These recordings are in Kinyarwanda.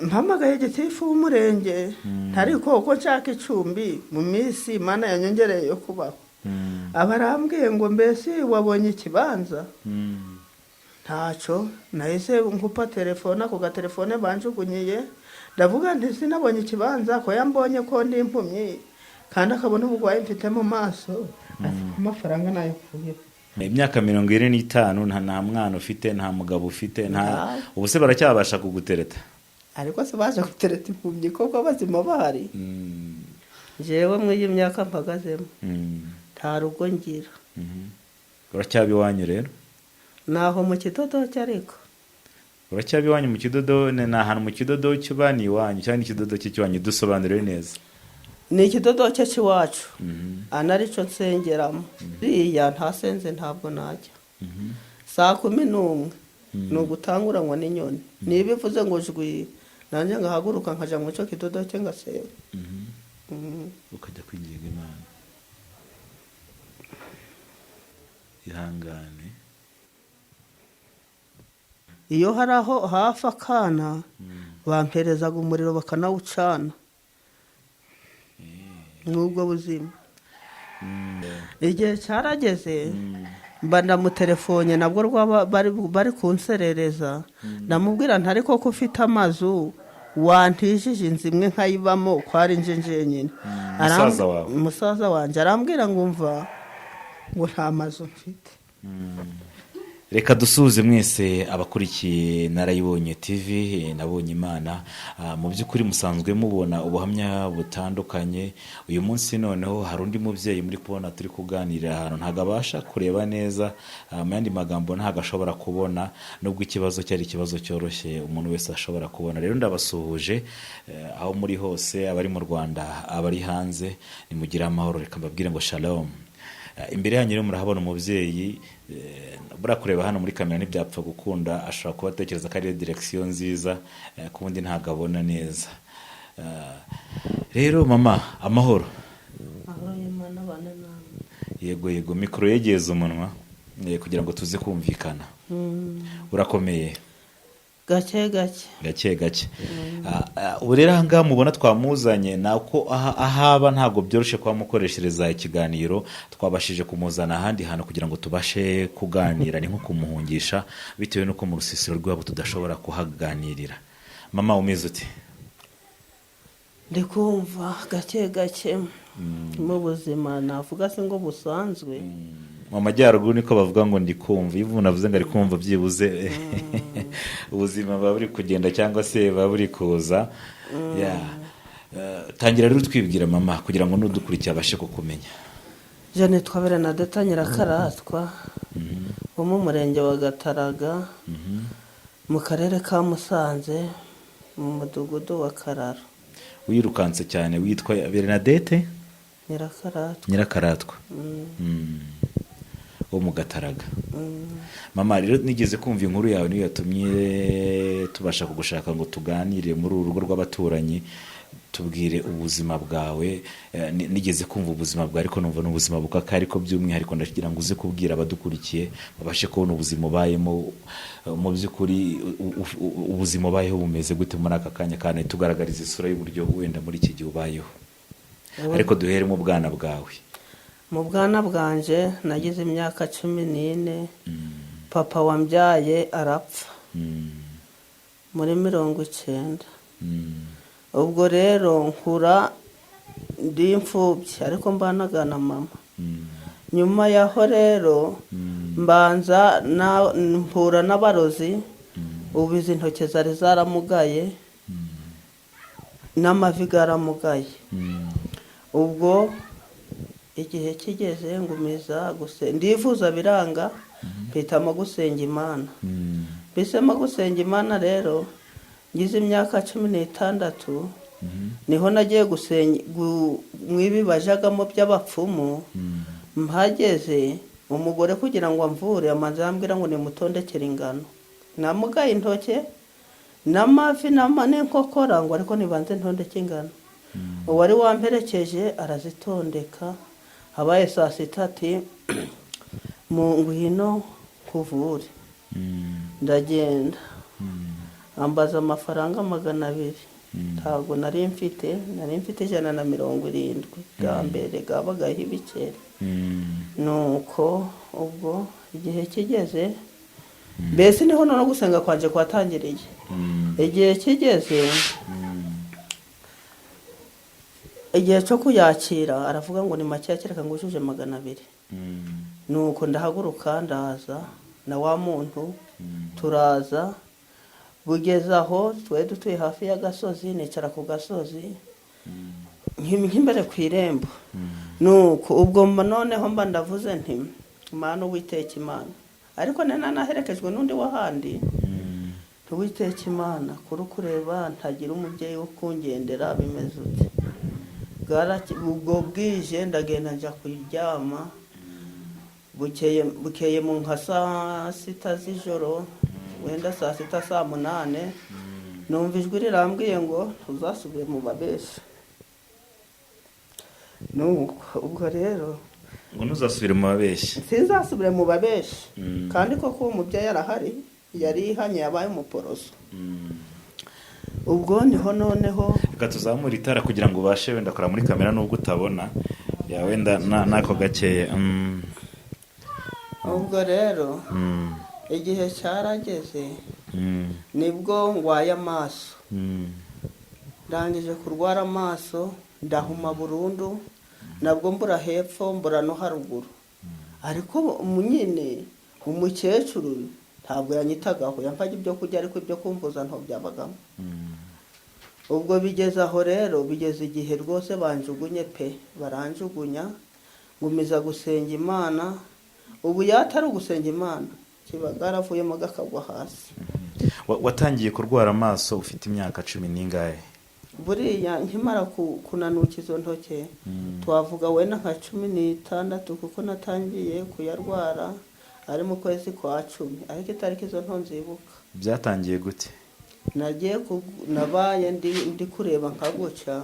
mpamagaye gitifu w'umurenge ariko uko nshaka icumbi mu minsi Imana yanyongereye yo kubaho abarambwiye ngo mbese wabonye ikibanza ntaco nahise nkupa telefone ako gatelefone banjugunyiye ndavuga nti sinabonye ikibanza ko yambonye ko ndi impumyi kandi akabona ubugwayi mfite mu maso amafaranga nayo kuye imyaka 25 nta mwana ufite nta mugabo ufite nta ubuse baracyabasha kugutereta ariko se baje gutereta impumyi koko bazima bahari jewe muri myaka mpagazemo nta rugo ngira uracyabi wanyu rero naho mu kidodo cyariko uracyabi wanyu mu kidodo na hano mu kidodo cyubani wanyu cyane ikidodo cy'iwanyu dusobanurire neza ni ikidodo cy'iwacu anarico nsengeramo riya ntasenze ntabwo najya saa 11 nugutanguranywa n'inyoni nibivuze ngo jwi nanje ngahaguruka nkaja mu cyo kidodo cye ngasenga ukajya kwinginga Imana ihangane iyo haraho hafa kana bamperezaga umuriro bakanawucana n'ubwo buzima igihe cyarageze mba ndamutelefone nabwo rwaba bari kunserereza ndamubwira ntari koko ufite amazu wantijije inzu imwe nkayibamo kwari nje nyine umusaza wanje arambwira ngo umva ngo nta mazu mfite reka dusuze mwese abakurikiye Narayibonye TV nabonye Imana mu byukuri musanzwe mubona ubuhamya butandukanye uyu munsi noneho hari undi muvyeyi muri kubona turi kuganira ahantu ntagabasha kureba neza amandi magambo ntagashobora kubona nubwo ikibazo cyari ikibazo cyoroshye umuntu wese ashobora kubona rero ndabasuhuje aho muri hose abari mu Rwanda abari hanze nimugira amahoro reka mbabwire ngo shalom imbere yanyu rero murahabona umuvyeyi burakureba hano muri kamera n'ibyapfa gukunda ashobora kuba atekereza ko ari direction nziza kubundi ntagabona neza rero mama amahoro Imana bane namwe yego mikoro yegeza umunwa kugira ngo tuze kumvikana urakomeye gake ubu rero ahangaha mubona twamuzanye nako ahaba ntabwo byoroshye kuba mukoreshereza ikiganiro twabashije kumuzana ahandi hantu kugira ngo tubashe kuganira ni nko kumuhungisha bitewe nuko mu rusisiro rwabo tudashobora kuhaganirira mama umeze uti ndikumva gake mu buzima navuga se ngo busanzwe mu majyaruguru niko bavuga ngo ndikumva iyo navuze ngo ari kumva byibuze ubuzima buri kugenda cyangwa se buri kuza tangira rero twibwira mama kugira ngo n'udukurikiye abashe kukumenya Jeanne twabera na datanyira karatwa wo mu murenge wa Gataraga mu karere ka Musanze mu mudugudu wa Kararo wirukanse cyane witwa Bernadette Nyirakaratwa wo mu Gataraga mama rero nigeze kumva inkuru yawe niyo yatumye tubasha kugushaka ngo tuganire muri urugo rw'abaturanyi tubwire ubuzima bwawe nigeze kumva ubuzima bwawe ariko numva n'ubuzima bukaka ariko by'umwihariko ndagira ngo uze kubwira abadukurikiye babashe kubona ubuzima ubayemo mu by'ukuri ubuzima ubayeho bumeze gute muri aka kanya kandi tugaragariza isura y'uburyo wenda muri iki gihe ubayeho ariko duhere mu bwana bwawe mu bwana bwanje nagize imyaka 14 papa wambyaye arapfa muri 90 ubwo rero nkura ndi imfubyi ariko mbanaga na mama nyuma yaho rero mbanza mpura n'abarozi ubu izi ntoke zari zaramugaye n'amavi garamugaye ubwo igihe kigeze ngumiza ndivuza biranga mpitamo gusenga Imana bisema gusenga Imana rero ngize imyaka 16 niho nagiye gusenga mwibi bajagamo by'abapfumu mpageze umugore kugira ngo amvure amanze ambwira ngo ni mutondekera ingano namugaye intoke n'amavi n'amane nkokora ngo ariko nibanze ntondeke ingano uwari wamperekeje arazitondeka habaye saa 6 mu ngwino kuvure ndagenda ambaza amafaranga 200. Ntabwo nari mfite 170 bwa mbere gabagaho ibiceri. Nuko ubwo igihe kigeze, mbese niho no gusenga kwanje kwatangiriye. Igihe kigeze, igihe cyo kuyakira aravuga ngo ni make yakireka ngo ujuje 200. Nuko ndahaguruka ndaza na wa muntu turaza, bugeze aho twe dutuye hafi y'agasozi, nicara ku gasozi nk'imbere ku irembo. Nuko ubwo noneho mba ndavuze nti Mana Uwiteka Imana, ariko naherekejwe n'undi wahandi. Uwiteka Imana kuri kureba ntagira umubyeyi wo kungendera bimeze ute. Ubwo bwije ndagenda njya kuryama, bukeye mu nka saa 6 z'ijoro, wenda saa 6 saa 8, numva ijwi rirambwiye ngo ntuzasubire mu babeshi. Nuko ubwo rero ngo ntuzasubire mu babeshi, sinzasubire mu babeshi. Kandi koko uwo mubyeyi arahari, yari ihanye, yabaye umuporoso. Ubwo niho noneho reka tuzamura itara kugira ngo ubashe wenda kora muri kamera nubwo utabona ya wenda nako gakeye. Ubwo rero igihe cyarageze, nibwo ngwaye amaso. Ndangije kurwara amaso, ndahuma burundu, nabwo mbura hepfo mbura no haruguru. Ariko nyine umukecuru ntabwo yanyitagaho, yampaga ibyo kurya, ariko ibyo kumvuza nto byabagamo. Ubwo bigeze aho rero, bigeze igihe rwose banjugunye pe, baranjugunya, ngumiza gusenga Imana. Ubu yatari ugusenga Imana, kibagaravuyemo gakagwa hasi. Watangiye kurwara amaso ufite imyaka 10 n'ingahe? Buriya nkimara kunanuka izo ntoke, twavuga wenda nka 16, kuko natangiye kuyarwara ari mu kwezi kwa 10, ariko itariki izo nto nzibuka. Byatangiye gute? Nagiye nabaye ndi kureba nkaguca,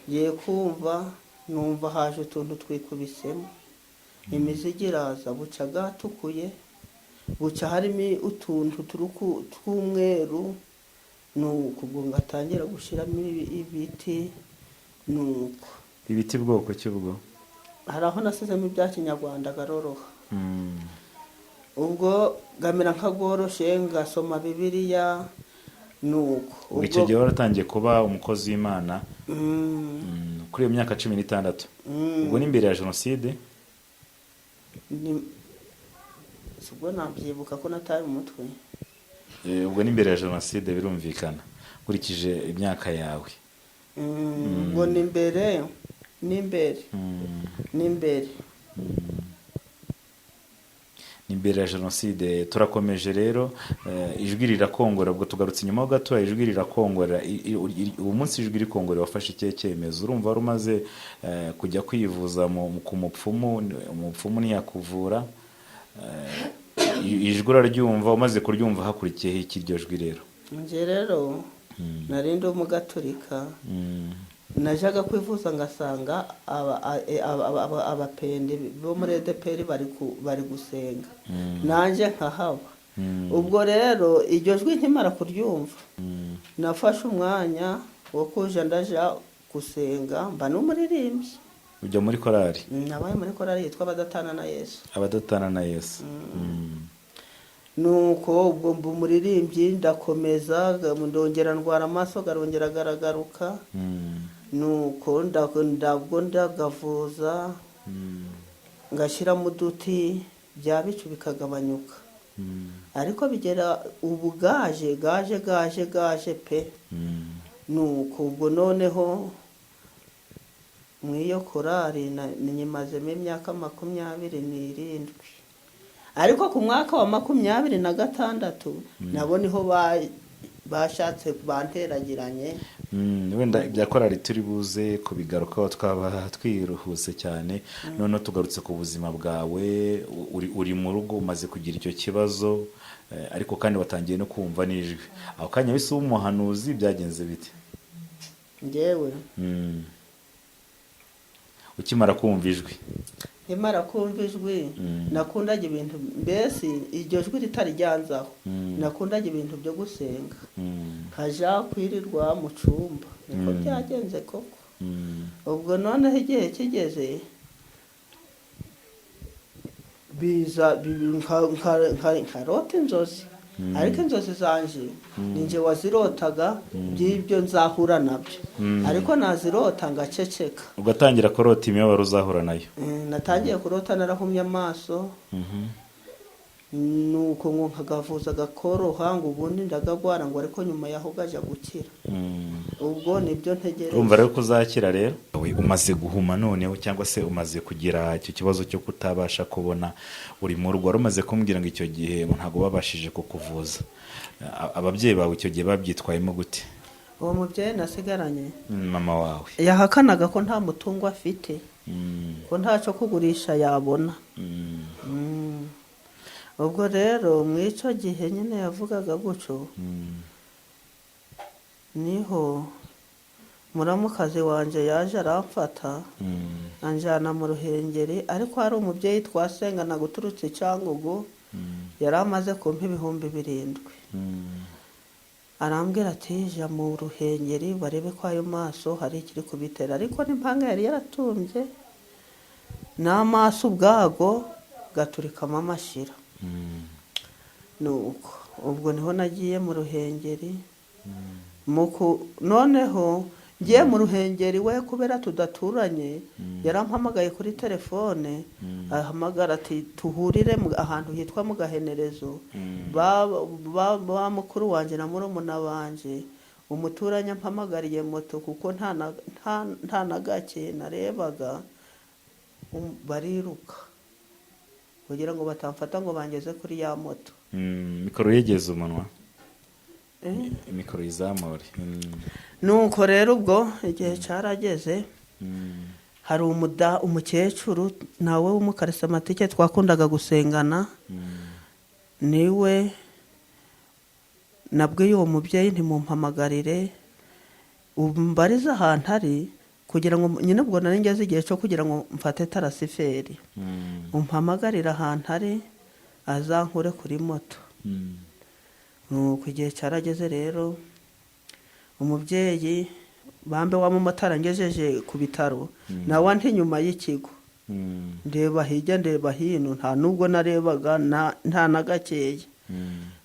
ngiye kumva numva haje utuntu twikubisemo, imizigo iraza, buca gatukuye, buca harimo utuntu tw'umweru. Nuko ubwo ngatangira gushiramo ibiti. Nuko ibiti bwoko cy'ubwo hari aho nasizemo ibya Kinyarwanda garoroha. Ubwo gamera nkagoroshe, ngasoma Bibiliya. Nuko icyo gihe waratangiye kuba umukozi w'Imana kuri iyo myaka 16. Ubwo ni imbere ya Jenoside? Ubwo nabyibuka ko nataye umutwe. Ubwo ni imbere ya Jenoside birumvikana kurikije imyaka yawe. Ubwo ni imbere ni imbere ya Jenoside. Turakomeje rero, ijwi rirakongora. Ubwo tugarutse inyuma gato, ijwi rirakongora. Ubu munsi ijwi rikongora wafashe ikihe cyemezo? Urumva wari umaze kujya kwivuza ku mupfumu, umupfumu ntiyakuvura, ijwi uraryumva, umaze kuryumva hakurikiyeho iki iryo jwi rero? Nje rero nari ndi umugaturika, najaga kwivuza ngasanga abapende bo muri EDPR bari gusenga, nanje nkahaba. Ubwo rero iryo jwi nkimara kuryumva, nafashe umwanya wo kuja ndaja gusenga, mba n'umuririmbyi. Ujya muri korali? Nabaye muri korali yitwa Abadatana na Yesu. Abadatana na Yesu. Nuko ubwo mba umuririmbyi, ndakomeza, ndongera ndwara amaso, garongera garagaruka. Nuko ndabwo ndagavuza, ngashyiramo uduti, bya bicu bikagabanyuka. Ariko bigera ubu gaje pe. Nuko ubwo noneho mw'iyo korali nyimazemo imyaka 27. Ariko ku mwaka wa 26 nabo niho bashatse banteragiranye. Wenda ibya korali turi buze kubigarukaho, twaba twiruhuse cyane. None tugarutse ku buzima bwawe, uri mu rugo umaze kugira icyo kibazo, ariko kandi watangiye no kumva n'ijwi. Aho kanya bise umuhanuzi, byagenze bite? Ngewe ukimara kumva ijwi? imara kumva ijwi nakundaga ibintu mbese iryo jwi ritari ryanzaho nakundaga ibintu byo gusenga nkajya kwirirwa mu cyumba niko byagenze koko. ubwo noneho igihe kigeze biza nkarota inzozi, ariko inzozi zanje ninjye wazirotaga by'ibyo nzahura nabyo, ariko nazirota ngaceceka. ugatangira kurota imibabaro uzahura nayo? natangiye kurota narahumye amaso, nuko ngo nkagavuza gakoroha ngo ubundi ndagagwara ngo ariko nyuma yaho gajya gukira. ubwo nibyo ntegereje. urumva rero ko uzakira rero? umaze guhuma noneho cyangwa se umaze kugira icyo kibazo cyo kutabasha kubona uri mu rugo, wari umaze kumbwira ngo icyo gihe ntabwo babashije kukuvuza, ababyeyi bawe icyo gihe babyitwayemo gute? uwo mubyeyi nasigaranye mama wawe yahakanaga ko nta mutungo afite, ko ntacyo kugurisha yabona. ubwo rero mu icyo gihe nyine yavugaga gutyo, niho muramukazi wanjye yaje aramfata anjyana mu Ruhengeri, ariko hari umubyeyi twasenganaga uturutse i Cyangugu yari amaze kumpa 7,000. arambwira ati jya mu Ruhengeri barebe ko ayo maso hari ikiri kubitera, ariko n'impanga yari yaratumbye n'amaso ubwago gaturikamo amashira. nuko ubwo niho nagiye mu Ruhengeri. noneho ngiye mu Ruhengeri we kubera tudaturanye yarampamagaye kuri telefone, ahamagara ati tuhurire ahantu hitwa mu Gahenerezo, ba mukuru wanjye na murumuna banje umuturanye ampamagariye moto kuko nta na gake narebaga, bariruka kugira ngo batamfata ngo bangeze kuri ya moto. mikoro yegeze umunwa, mikoro izamure. nuko rero ubwo igihe cyarageze, hari umukecuru nawe w'umukarisamatike twakundaga gusengana, niwe nabwiye uwo mubyeyi ntimumpamagarire umbarize ahantu ari, kugira ngo nyine ubwo nari ngeze igihe cyo kugira ngo mfate tarasiferi, umpamagarire ahantu ari azankure kuri moto. nuko igihe cyarageze rero umubyeyi bambe wa mumotari angejeje ku bitaro, nawe anti nyuma y'ikigo, ndeba hirya ndeba hino, nta nubwo narebaga nta na gakeya.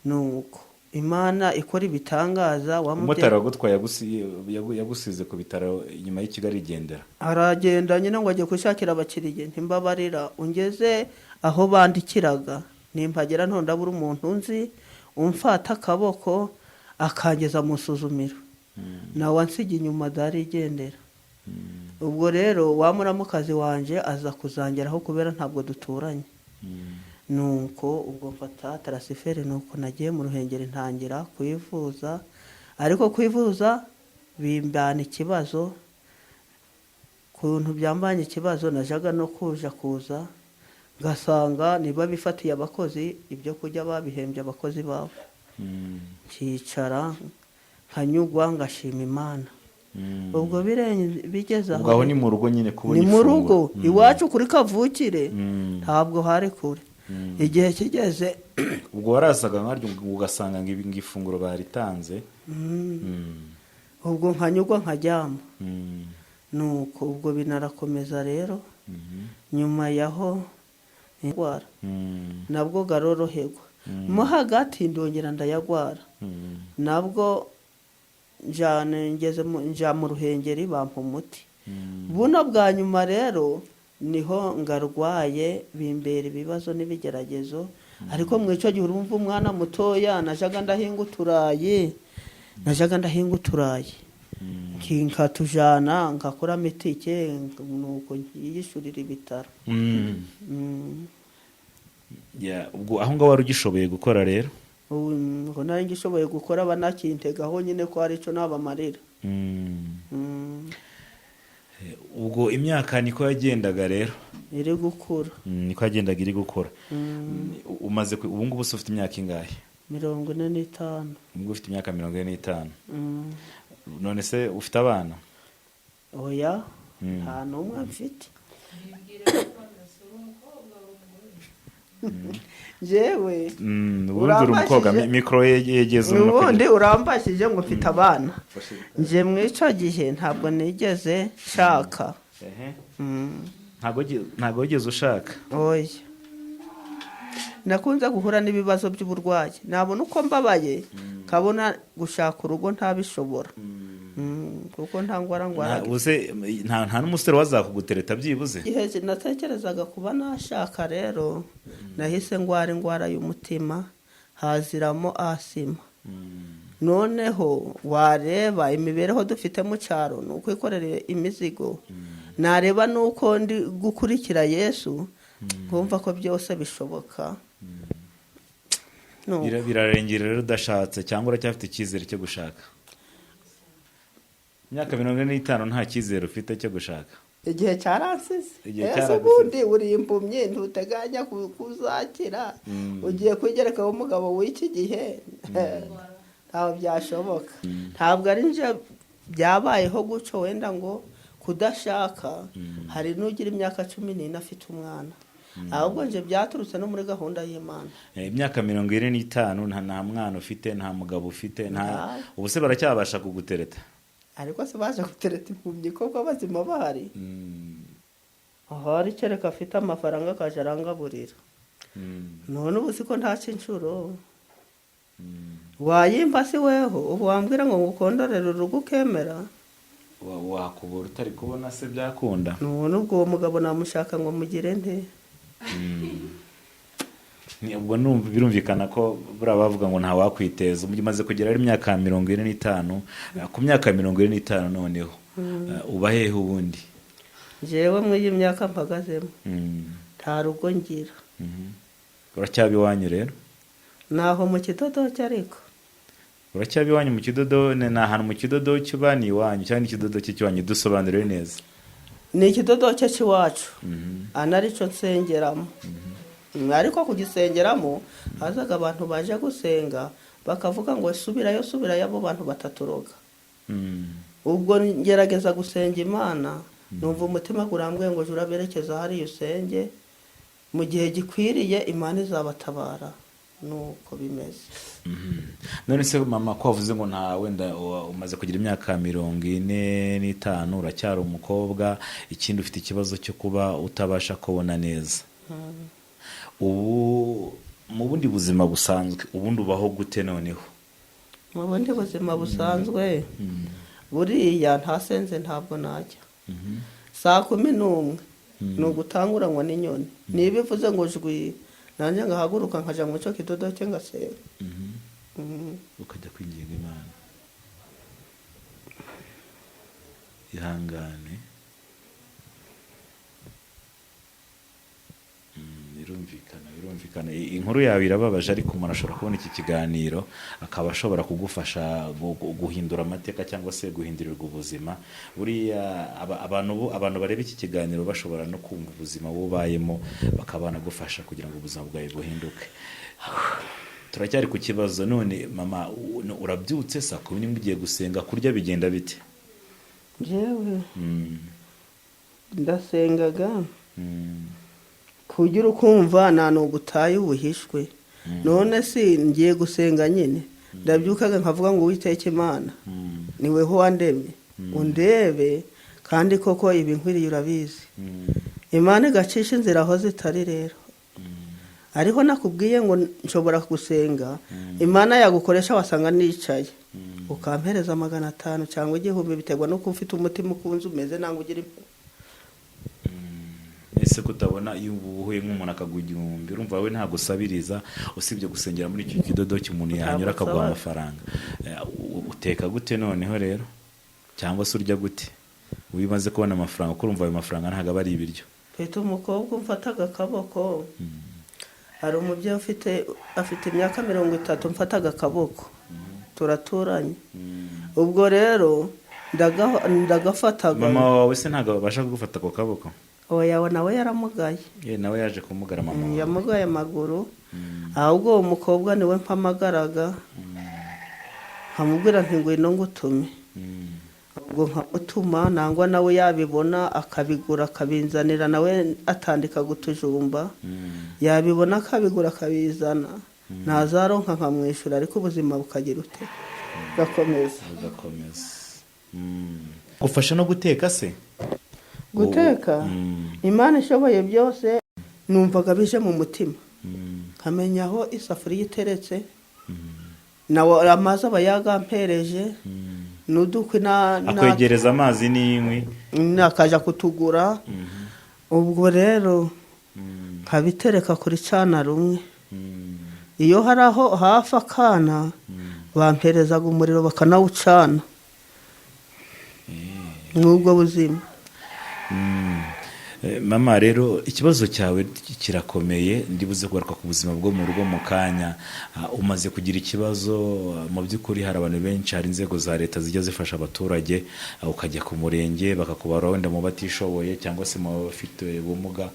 nuko Imana ikora ibitangaza. umumotari wagutwaye yagusize ku bitaro nyuma y'ikigo arigendera? aragenda nyine ngo ajye gushakira abakiriya, ntimbabarira ungeze aho bandikiraga, nimpagera ntondabura umuntu nzi umfata akaboko akangeza mu isuzumiro, nawe ansiga inyuma darigendera. ubwo rero wa muramukazi wanjye aza kuzangeraho kubera ntabwo duturanye. nuko ubwo mfata tarasiferi, nuko nagiye mu Ruhengeri ntangira kwivuza, ariko kwivuza bimbana ikibazo. kuntu byambanye ikibazo najaga no kuza ngasanga niba bifatiye abakozi ibyo kurya babihembye abakozi babo, nkicara nkanyugwa ngashima Imana. ubwo bigeze aho, ubwo ni mu rugo nyine kubona ni mu rugo iwacu kuri kavukire, ntabwo hari kure. igihe kigeze ubwo warasaga nkaryo ugasanga ngo ifunguro baritanze, ubwo nkanyugwa nkajyama. nuko ubwo binarakomeza rero, nyuma yaho indwara nabwo garoroherwa, mo hagati ndongera ndayagwara, nabwo njya mu Ruhengeri bampa umuti. buno bwa nyuma rero niho ngarwaye bimbera ibibazo n'ibigeragezo, ariko mu icyo gihe urumva umwana mutoya najaga ndahinga uturayi nkatujana ngakuramo itike, nuko yiyishyurira ibitaro. ubwo aho ngaho wari ugishoboye gukora rero? ngo nari ngishoboye gukora, banakintegaho nyine ko hari icyo nabamarira. ubwo imyaka niko yagendaga rero iri gukura, niko yagendaga iri gukura. umaze ubu ngubu ufite imyaka ingahe? 45. ubwo ufite imyaka 45. none se ufite abana? oya, nta n'umwe mfite. njyewe ubundi uri umukobwa mikoro yegeze ubundi urambashije ngo mfite abana njye mu icyo gihe ntabwo nigeze nshaka. ntabwo wigeze ushaka? oya, nakunze guhura n'ibibazo by'uburwayi, nabona uko mbabaye kabona gushaka urugo ntabishobora, kuko nta ngwara nta n'umusore wazakugutereta byibuze. igihe natekerezaga kuba nashaka rero nahise ngwara indwara y'umutima haziramo asima. noneho wareba imibereho dufite mu cyaro ni ukwikorera imizigo, nareba nuko ndi gukurikira Yesu nkumva ko byose bishoboka. birarengera rero udashatse cyangwa uracyafite icyizere cyo gushaka? imyaka 45 nta cyizere ufite cyo gushaka? igihe cyaransize. ese ubundi uri impumyi ntuteganya kuzakira, ugiye kwigerekaho umugabo w'iki gihe? ntabwo byashoboka. ntabwo ari nje byabayeho gutyo wenda ngo kudashaka. hari n'ugira imyaka 14 afite umwana, ahubwo nje byaturutse no muri gahunda y'Imana. imyaka 45 nta mwana ufite, nta mugabo ufite, ubu se baracyabasha kugutereta? ariko se baje gutereta impumyi koko bazima bahari? ahari kereka afite amafaranga akaje arangaburira. none ubu siko nta cyinshuro wayimba si weho ubu wambwira ngo ngukondorere urugo ukemera? wakubura utari kubona se byakunda? none ubwo uwo mugabo namushaka ngo mugire nte? ubwo numva birumvikana ko buriya bavuga ngo nta wakwiteza. umaze kugera ari imyaka 45, ku myaka 45 noneho uba hehe ubundi? njyewe muri iyi myaka mpagazemo nta rugo ngira. uracyaba iwanyu rero? naho mu kidodoki. ariko uracyaba iwanyu mu kidodo? ni ahantu mu kidodoki uba ni iwanyu cyangwa ikidodoki cy'iwanyu? dusobanurire neza. ni ikidodoki cy'iwacu, anarico nsengeramo. ariko kugisengeramo hazaga abantu baje gusenga bakavuga ngo subirayo abo bantu bataturoga. ubwo ngerageza gusenga Imana, numva umutima urambwiye ngo jura berekeza hariya usenge, mu gihe gikwiriye Imana izabatabara. nuko bimeze. none se mama ko wavuze ngo nta wenda umaze kugira imyaka 45 uracyari umukobwa, ikindi ufite ikibazo cyo kuba utabasha kubona neza. ubu mu bundi buzima busanzwe ubundi ubaho gute noneho? mu bundi buzima busanzwe buriya ntasenze ntabwo najya. saa 11 ni ugutanguranywa n'inyoni. niba ivuze ngo jwi nanjye ngahaguruka nkaja mu cyo kidodoke ngasenga. ukajya kwinginga Imana. ihangane. birumvikana inkuru yawe irababaje, ariko umuntu ashobora kubona iki kiganiro akaba ashobora kugufasha guhindura amateka cyangwa se guhindurirwa ubuzima. buriya abantu bareba iki kiganiro bashobora no kumva ubuzima bubayemo bakaba banagufasha kugira ngo ubuzima bwawe buhinduke. turacyari ku kibazo. none mama urabyutse saa 10 ugiye gusenga, kurya bigenda bite? jewe ndasengaga kugira ukumva nta n'ugutaye ubuhishwe. none si ngiye gusenga nyine ndabyukaga nkavuga ngo Uwiteka Imana niweho wandemye, undebe kandi koko ibi nkwiriye urabizi. Imana igacisha inzira aho zitari rero. ariho nakubwiye ngo nshobora gusenga, Imana yagukoresha wasanga nicaye ukampereza 500 cyangwa 1000 biterwa no ufite umutima ukunze umeze nangwa ugira ese kutabona iyo ubuhuye nk'umuntu akagugihumbi urumva we nta gusabiriza usibye gusengera muri icyo kidodoki umuntu yanyura akaguha amafaranga. uteka gute noneho rero? cyangwa se urya gute wimaze kubona amafaranga? kurumva ayo mafaranga ntago ari ibiryo. mfite umukobwa umfataga akaboko. hari umubyeyi afite imyaka 30 mfataga akaboko. turaturanye. ubwo rero ndagafataga. mama wawe se ntago babasha kugufata ako kaboko? oya nawe yaramugaye. nawe yaje kumugara mama wawe? yamugaye amaguru. ahubwo uwo mukobwa niwe mpamagaraga nkamubwira nti ngwino ngutume. ubwo nkamutuma nangwa nawe yabibona akabigura akabinzanira, nawe atandika gutujumba, yabibona akabigura akabizana, ntazaronka nkamwishyura, ariko ubuzima bukagira ute gakomeza. ufasha no guteka se? Guteka Imana ishoboye byose, numvaga bije mu mutima, nkamenya aho isafuriya iteretse, nawe amazi aba yagampereje, n'udukwi akwegereza amazi n'inkwi akaja kutugura. Ubwo rero nkabitereka kuri cana rumwe, iyo hari aho hafi akana bamperezaga umuriro bakanawucana. N'ubwo buzima. Mama rero ikibazo cyawe kirakomeye, ndibuze kugaruka ku buzima bwo mu rugo mu kanya. Umaze kugira ikibazo, mu by'ukuri hari abantu benshi, hari inzego za leta zijya zifasha abaturage, ukajya ku murenge bakakubara wenda mu batishoboye cyangwa se mu bafite ubumuga.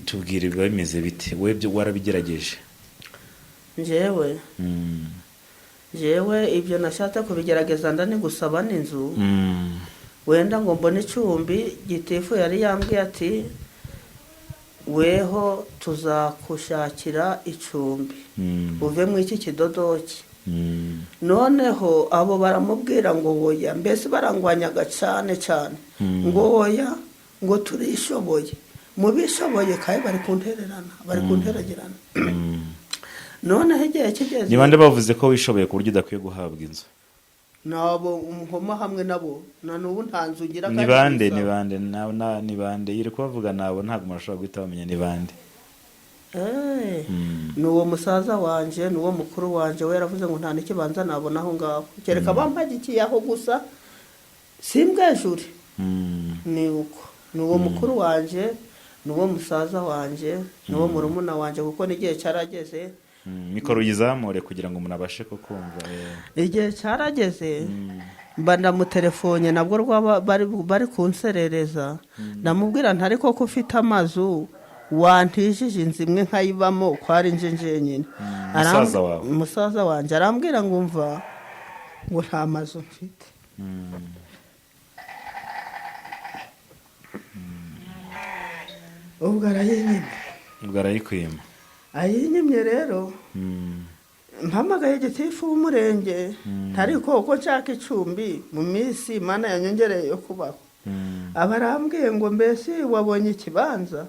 Tubwire biba bimeze bite? Wowe byo warabigerageje? Jewe ibyo nashatse kubigerageza, ndani gusaba n'inzu wenda ngo mbone icumbi. Gitifu yari yambwiye ati weho tuzakushakira icumbi uve mu iki kidodoki. Noneho abo baramubwira ngo woya, mbese barangwanyaga cyane ngo woya, ngo turishoboye, mubishoboye kaye bari kunteragerana. Noneho igihe kigeze, ni bande bavuze ko wishoboye ku buryo udakwiye guhabwa inzu? nabo umuhoma hamwe nabo, na n'ubu nta nzu ngira. Ni bande yiri kubavuga nabo, ntabwo murashobora guhita bamenya ni bande. Ni uwo musaza wanje, ni uwo mukuru wanje, we yaravuze ngo nta n'ikibanza nabona aho ngaho, kereka bampagikiye aho gusa simbwejure. Ni uko, ni uwo mukuru wanje, ni uwo musaza wanje, ni uwo murumuna wanje, kuko n'igihe cyarageze. Mikoro yizamure kugira ngo umuntu abashe kukumva. Igihe cyarageze mba ndamutelefone, nabwo bari kunserereza, ndamubwira ntari koko ufite amazu wantijije inzu imwe nkayibamo, ko ari nje nyine. Musaza wanjye arambwira ngo umva, ngo nta mazu mfite. Ubwo arayikwima. Ayinyimye rero, mpamagaye gitifu w'umurenge, ntari koko nshaka icumbi mu minsi Imana yanyongereye yo kubaho. Abarambwiye ngo mbese wabonye ikibanza?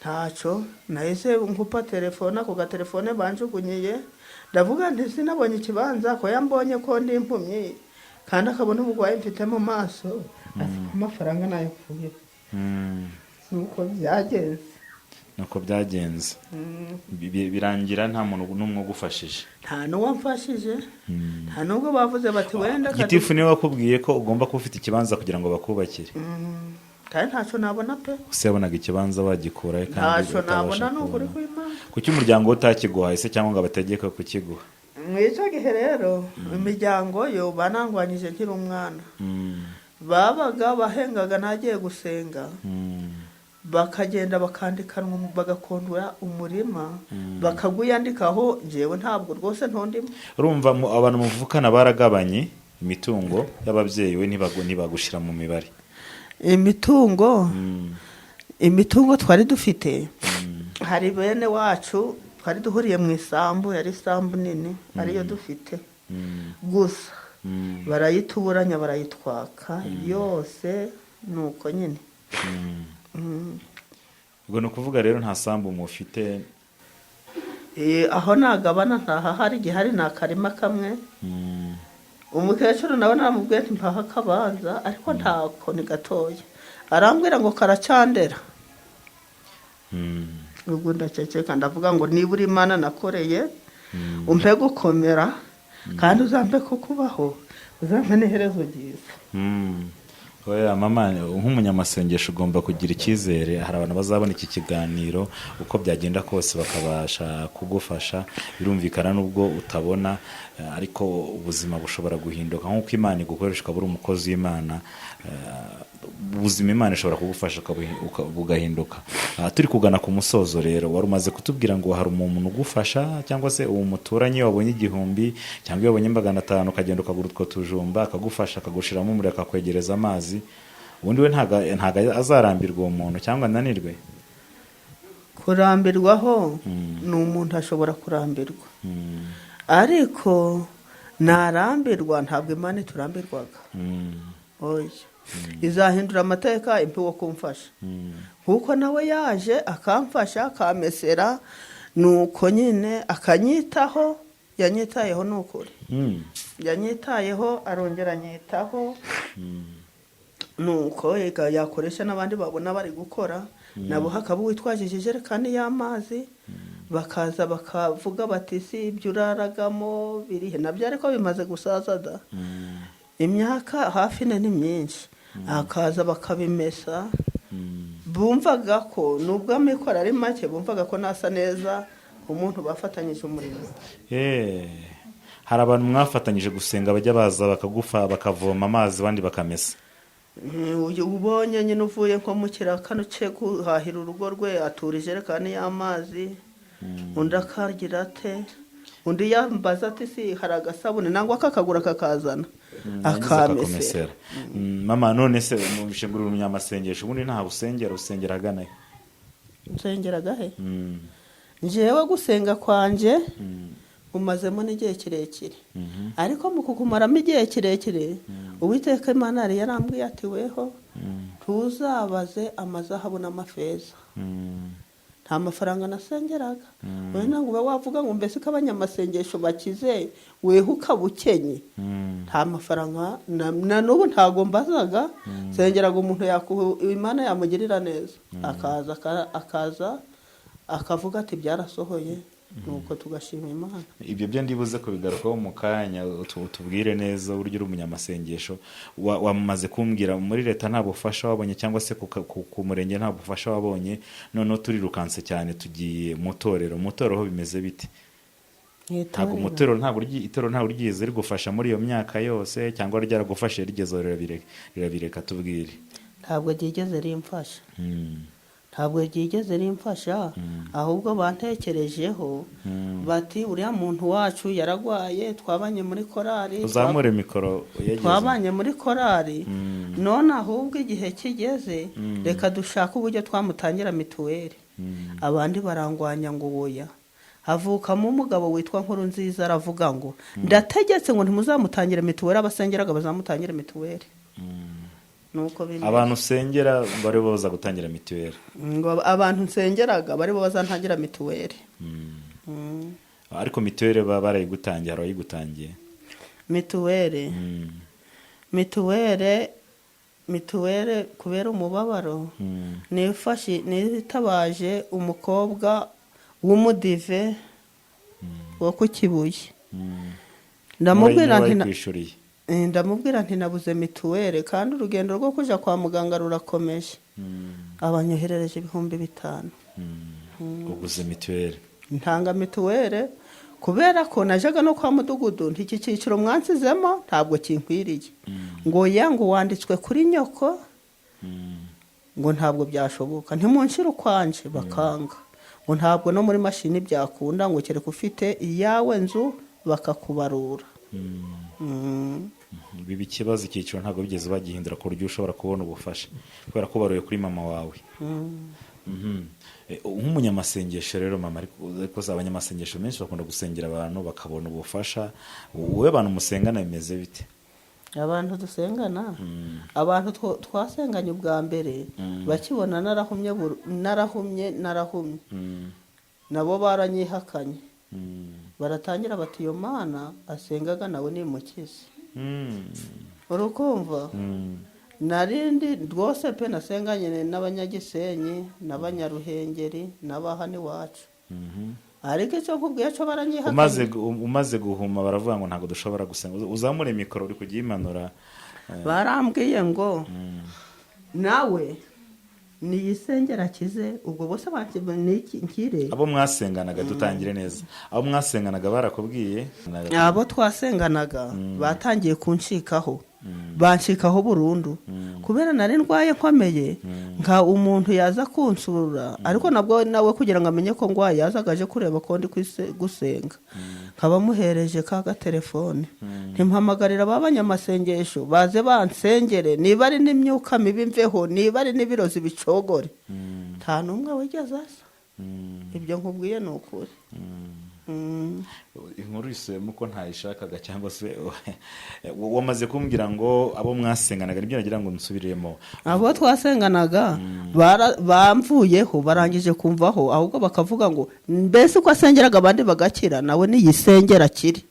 Ntaco. Nahise nkupa telefone, ako gatelefone banjugunyiye, ndavuga nti sinabonye ikibanza, ko yambonye ko ndi impumyi kandi akabona ubugwayi mfite mu maso, amafaranga nayo kuye. Nuko byagenze. Birangira nta muntu n'umwe ugufashije? Nta n'uwamfashije, nta nubwo bavuze bati wenda. Gitifu niwe wakubwiye ko ugomba kuba ufite ikibanza kugira ngo bakubakire? kandi ntacyo nabona pe. Ese yabonaga ikibanza bagikurahe? Kandi ntacyo nabona, ni ukuri kw'Imana. Kuki umuryango utakiguhaye se cyangwa ngo abategeke kukiguha? Mw'icyo gihe rero imiryango yo banangwanyije nkiri umwana, babaga bahengaga nagiye gusenga, bakagenda bakandikanwa, bagakondura umurima, bakaguyandikaho, jewe ntabwo rwose ntondimo. Urumva abantu muvukana baragabanye imitungo y'ababyeyi, we ntibagushira mu mibare? Imitungo twari dufite, hari bene wacu twari duhuriye mu isambu, yari isambu nini ariyo dufite, gusa barayituburanya barayitwaka yose, nuko nyine. Ubwo ni ukuvuga rero nta sambu mufite? Aho nagabana ntahahari, igihari ni akarima kamwe. Umukecuru nawe naramubwiye nti mpaha akabanza, ariko ntako, ni gatoya. Arambwira ngo karacandera. Ubwo ndaceceka ndavuga ngo nibura Imana nakoreye umpe gukomera, kandi uzampe ko kubaho, uzampe n'iherezo ryiza. Oya mama, nk'umunyamasengesho ugomba kugira icyizere. Hari abantu bazabona iki kiganiro, uko byagenda kose bakabasha kugufasha. Birumvikana nubwo utabona, ariko ubuzima bushobora guhinduka nk'uko Imana igukoresha, ukaba uri umukozi w'Imana. ubuzima Imana ishobora kugufasha bugahinduka. Turi kugana ku musozo rero, wari umaze kutubwira ngo hari umuntu ugufasha cyangwa se uwo muturanyi wabonye 1,000 cyangwa iyo wabonye 500 ukagenda ukagura utwo tujumba akagufasha akagushiramo umuriro akakwegereza amazi, ubundi we ntago azarambirwa uwo muntu cyangwa ananirwe. Kurambirwaho ni umuntu ashobora kurambirwa, ariko narambirwa ntabwo Imana iturambirwaga. Oya, izahindura amateka impiwo kumfasha kuko nawe yaje akamfasha akamesera, nuko nyine akanyitaho. Yanyitayeho nukuri, yanyitayeho arongera anyitaho, nuko yakoresha n'abandi babona bari gukora nabo hakaba witwajije ijerekani y'amazi bakaza bakavuga bati si ibyo uraragamo birihe nabyo, ariko bimaze gusaza da imyaka hafi ni myinshi. Akaza bakabimesa, bumvaga ko nubwo amikoro ari make bumvaga ko nasa neza umuntu bafatanyije umurimo. Hari abantu mwafatanyije gusenga bajya baza bakagufa bakavoma amazi abandi bakamesa. Ubonye nyine uvuye nko mu kirakano cye guhahira urugo rwe atura ijerekani y'amazi, undi akagira ate, undi yambaza ati si hari agasabune nangwa akakagura kakazana akamesera. Mama, none se mu bishingurira umunyamasengesho ubundi nta usengera agana he? Nsengeraga he? Njewe gusenga kwanje umazemo n'igihe kirekire, ariko mu kukumaramo igihe kirekire Uwiteka Imana yari yarambwiye ati weho tuzabaze amazahabu n'amafeza. Nta mafaranga nasengeraga. We ntabwo wavuga ngo mbese ko abanyamasengesho bakize weho ukabukenye. Nta mafaranga na n'ubu ntago mbazaga, sengeraga umuntu Imana yamugirira neza, akaza akavuga ati byarasohoye, nuko tugashima Imana. Ibyo byo ndibuze ko bigarukaho mu kanya, tubwire neza uburyo uri umunyamasengesho. Wamaze kumbwira muri leta nta bufasha wabonye cyangwa se ku murenge nta bufasha wabonye, none turirukanse cyane tugiye mu torero. Mu torero ho bimeze bite? Ntabwo mutero ntabwo ryigeze rigufasha muri iyo myaka yose cyangwa ryaragufashe rigeze rirabireka tubwire. Ntabwo ryigeze rimfasha. Ntabwo ryigeze rimfasha, ahubwo bantekerejeho bati uriya muntu wacu yaragwaye, twabanye muri korari, uzamure mikoro yageze, twabanye muri korari, none ahubwo igihe kigeze reka dushaka uburyo twamutangira mituweli. Abandi barangwanya ngo woya. Havukamo umugabo witwa Nkurunziza aravuga ngo ndategetse ngo ntimuzamutangire mituweli, abasengeraga bazamutangire mituweli. Nuko abantu sengera bari boza gutangira mituweli, ngo abantu nsengeraga bari bo bazantangira mituweli. Ariko mituweli barayigutangiye, arayigutangiye mituweli kubera umubabaro nitabaje umukobwa w'umudive wo ku Kibuye. Ndamubwira nti nabuze mituweli kandi urugendo rwo kuja kwa muganga rurakomeje, abanyoherereje 5,000. Uguze mituweli? Ntanga mituweli kubera ko najaga no kwa mudugudu ntiki cyiciro mwansizemo ntabwo kinkwiriye, ngo yango wanditswe kuri nyoko, ngo ntabwo byashoboka, ntimunshira ukwanje bakanga, ngo ntabwo no muri mashini byakunda, ngo kereka ufite iyawe nzu bakakubarura. Bibi kibazo icyiciro ntabwo bigeze bagihindura ku buryo ushobora kubona ubufasha kubera ko baruye kuri mama wawe. Nk'umunyamasengesho rero mama, ariko abanyamasengesho menshi bakunda gusengera abantu bakabona ubufasha. Wowe abantu musengana bimeze bite? Abantu dusengana, abantu twasenganye ubwa mbere bakibona narahumye nabo baranyihakanye, baratangira bati iyo Mana asengaga nawe ni mukize. Urukumva narindi rwose pe nasenganye n'abanyagisenyi n'abanyaruhengeri n'abahani wacu, ariko icyo nkubwiye cyo baranyihakanye. Umaze guhuma baravuga ngo ntabwo dushobora gusenga. Uzamure mikoro uri kugimanura. Barambwiye ngo nawe niyisengera kize, ubwo bose nkire. Abo mwasenganaga dutangire neza, abo mwasenganaga barakubwiye? Abo twasenganaga batangiye kunshikaho banshikaho burundu kubera nari ndwaye nkomeye nka umuntu yaza kunsura ariko nabwo nawe kugira ngo amenye ko ndwaye yazaga aje kureba ko ndi gusenga nkaba muhereje ka gatelefone ntimpamagarira b'abanyamasengesho baze bansengere niba ari n'imyuka mibi mveho niba ari n'ibirozi bicogore nta n'umwe wigeze asa ibyo nkubwiye ni ukuri inkuru isemo ko ntayishakaga cyangwa se wamaze kumbwira ngo abo mwasenganaga nibyo nagira ngo nsubiremo abo twasenganaga bamvuyeho barangije kumvaho ahubwo bakavuga ngo mbese uko asengeraga abandi bagakira nawe niyisengera akiri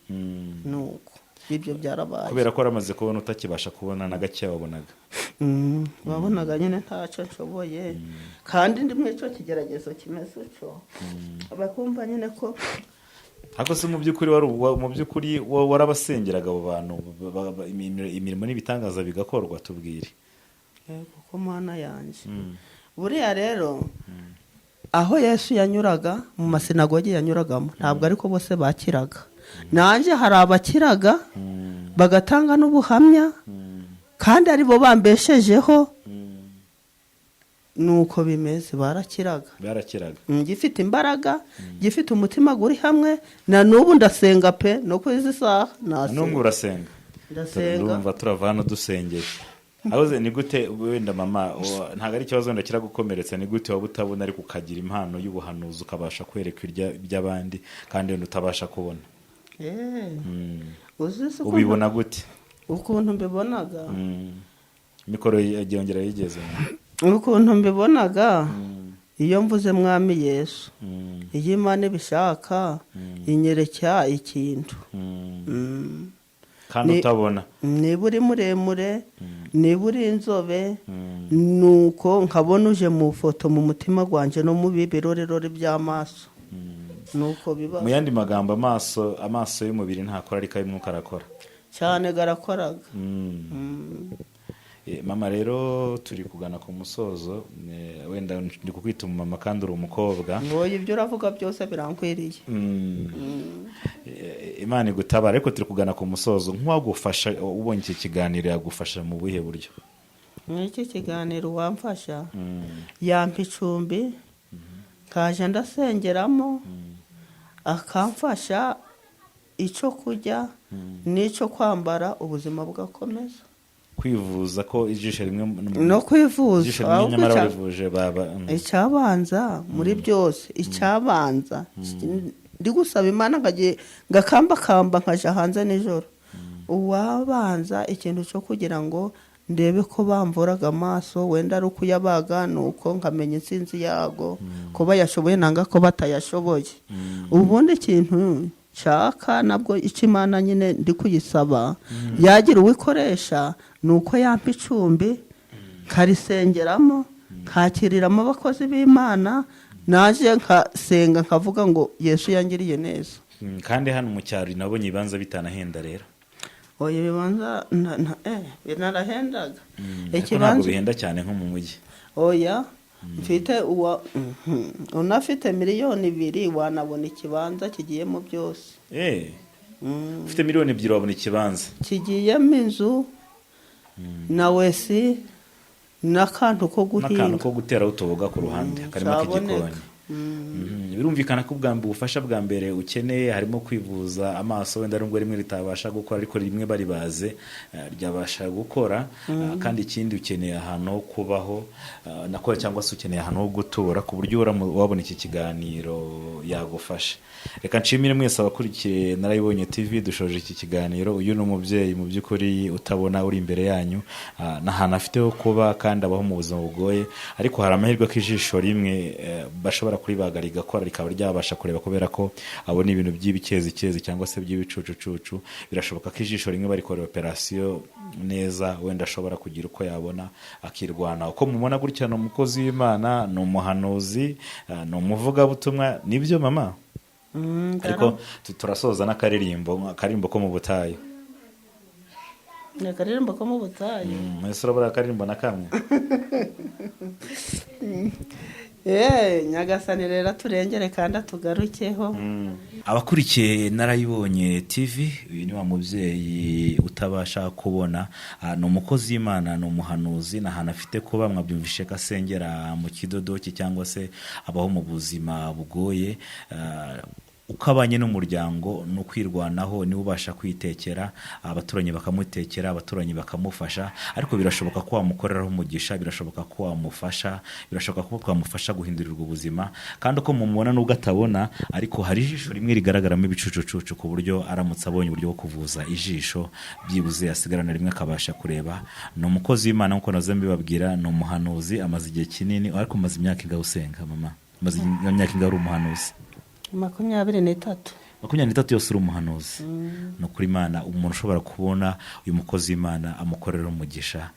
nuko ibyo byarabaye kubera ko waramaze kubona utakibasha kubona na gake wabonaga wabonaga nyine ntacyo nshoboye kandi ndi muri icyo kigeragezo kimeze utyo bakumva nyine ko ariko se mu by'ukuri warabasengeraga abo bantu imirimo n'ibitangaza bigakorwa tubwire kuko mana yanjye buriya rero aho Yesu yanyuraga mu masinagogi yanyuragamo ntabwo ariko bose bakiraga nanjye hari abakiraga bagatanga n'ubuhamya kandi aribo bambeshejeho nuko bimeze barakiraga gifite imbaraga gifite umutima guri hamwe na n'ubu ndasenga pe no ku izi saha n'umwe urasenga ndumva turava hano dusengera ahoze ni gute wenda mama ntabwo ari ikibazo wenda kiragukomeretsa ni gute waba utabona ariko ukagira impano y'ubuhanuzi ukabasha kwereka iby'abandi kandi wenda utabasha kubona ubibona gute ukuntu mbibonaga mikoro yongera yigeze ukuntu mbibonaga iyo mvuze mwami Yesu iyo Imana ibishaka inyerekya ikintu kandi utabona niba uri muremure niba uri inzobe nuko nkabona uje mu foto mu mutima gwanjye no mu birorerore by'amaso nuko biba mu yandi magambo amaso y'umubiri ntakora ariko ay'umwuka arakora cyane garakoraga mama rero turi kugana ku musozo wenda ndi kukwita umumama kandi uri umukobwa ngoye ibyo uravuga byose birankwiriye Imana igutabara ariko turi kugana ku musozo nk'uwagufasha ubonye iki kiganiro yagufasha mu buhe buryo n'iki kiganiro wamfasha yampa icumbi kaje ndasengeramo akamfasha icyo kurya n'icyo kwambara ubuzima bugakomeza kwivuza ko ijisho rimwe no kwivuza ijisho rimwe nyamara barivuje baba icyabanza muri byose icyabanza ndi gusaba Imana ngakambakamba nkaja hanze nijoro uwabanza ikintu cyo kugira ngo ndebe ko bamvuraga amaso wenda ari ukuyabaga nuko nkamenya insinzi yago ko bayashoboye nanga ko batayashoboye ubundi ikintu nshaka nabwo Imana nyine ndi kuyisaba yagira uwikoresha nuko yampa icumbi karisengeramo kakiriramo abakozi b'Imana naje nkasenga nkavuga ngo Yesu yangiriye neza kandi hano mu cyaro nabonye ibibanza bitanahenda rero oya ibibanza binarahendaga ikibanza bihenda cyane nko mu mujyi oya mfite unafite 2,000,000 wanabona ikibanza kigiyemo byose ufite 2,000,000 wabona ikibanza kigiyemo inzu na wesi n'akantu ko gutera utuboga ku ruhande akarima k'igikoni birumvikana ko ubufasha bwa mbere ukeneye harimo kwivuza amaso wenda nubwo rimwe ritabasha gukora ariko rimwe baribaze ryabasha gukora kandi ikindi ukeneye ahantu ho kubaho nakora cyangwa se ukeneye ahantu ho gutura ku buryo wabona iki kiganiro yagufasha reka nshimire mwese abakurikiye Narayibonye TV dushoje iki kiganiro uyu ni umubyeyi mu by'ukuri utabona uri imbere yanyu n'ahantu afite ho kuba kandi abaho mu buzima bugoye ariko hari amahirwe ko ijisho rimwe bashobora kuribaga rigakora rikaba ryabasha kureba kubera ko abona ibintu by'ibikezi cyangwa se by'ibicucucucu birashoboka ko ijisho rimwe barikora operasiyo neza wenda ashobora kugira uko yabona akirwana uko mubona gutya ni umukozi w'Imana ni umuhanuzi ni umuvugabutumwa nibyo mama ariko turasoza n'akaririmbo ko mu butayu akaririmbo ko mu butayu mwese urabura akaririmbo na kamwe Nyagasani rero turengere kandi atugarukeho. abakurikiye narayibonye TV, uyu ni wa mubyeyi utabasha kubona, ni umukozi w'Imana, ni umuhanuzi, nta hantu afite kuba, mwabyumvishe ko asengera mu kidodoki cyangwa se abaho mu buzima bugoye. Uko abanye n'umuryango ni ukwirwanaho, niwe ubasha kwitekera, abaturanyi bakamutekera, abaturanyi bakamufasha, ariko birashoboka ko wamukoreraho umugisha, birashoboka ko wamufasha, birashoboka ko twamufasha guhindurirwa ubuzima, kandi uko mumubona nubwo atabona, ariko hari ijisho rimwe rigaragaramo ibicucucucu, ku buryo aramutse abonye uburyo bwo kuvuza ijisho byibuze yasigarana rimwe akabasha kureba. Ni umukozi w'Imana nk'uko nazo mbibabwira, ni umuhanuzi, amaze igihe kinini, ariko maze imyaka ingahe usenga mama? Maze imyaka ingahe uri umuhanuzi? 23. 23 yose uri umuhanuzi. No kuri Imana umuntu ushobora kubona uyu mukozi w'Imana amukorera umugisha,